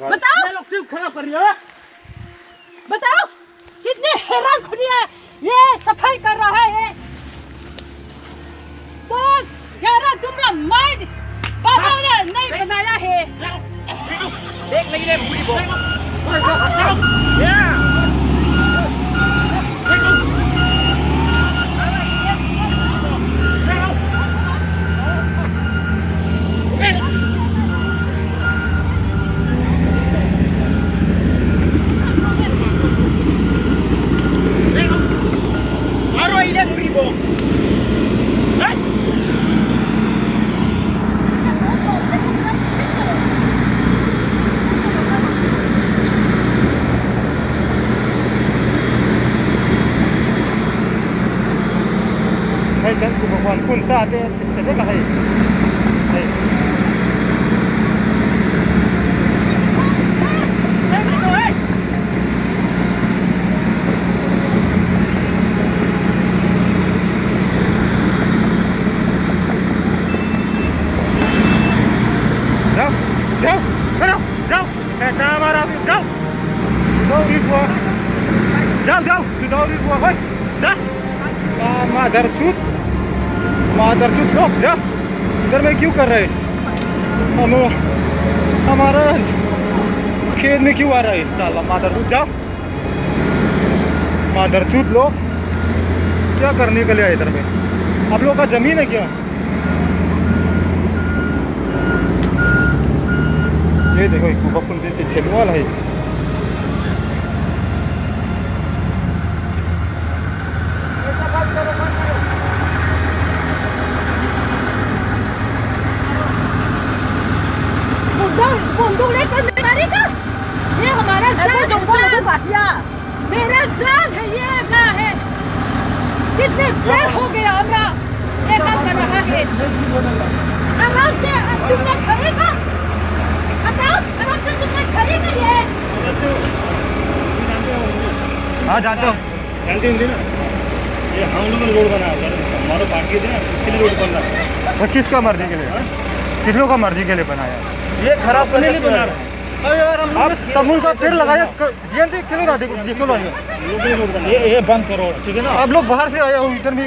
बताओ क्यों खराब कर रही हो? बताओ कितनी हैरान खुदी है ये सफाई कर रहा है तो 11 दुमरा माइंड बाबा ने नहीं बनाया है। देख लेंगे पूरी बोल dan kemampuan pun tak ada sedekah hai. Jauh, jauh, jauh, jauh. Kamera tu jauh. Sudah ribu. Jauh, jauh. Sudah ribu. Hoi, jauh. मादरचोद लोग जा इधर में क्यों कर रहे हम हमारा खेत में क्यों आ रहा है साला मादरचोद जाओ मादरचोद लोग क्या करने के लिए आए इधर में आप लोगों का जमीन है क्या ये देखो एक बपुन देते छेलवाल है बंदूक लेकर मारेगा ये हमारा जान मेरा जान है ये क्या है कितने सर हो गया हमरा एक हाथ कर रहा है आराम से तुमने खरीदा बताओ आराम से तुमने खरीदा हाँ जानते हो ना ये हम लोग ने रोड बनाया हमारा पार्टी है इसके लिए रोड बन रहा है किसका मर्जी के लिए किस लोग का मर्जी के लिए बनाया ये खराब करने नहीं बना रहा यार हम आप तमुल का पेड़ लगाया ये बंद करो ठीक है ना आप लोग बाहर से आए हो इधर भी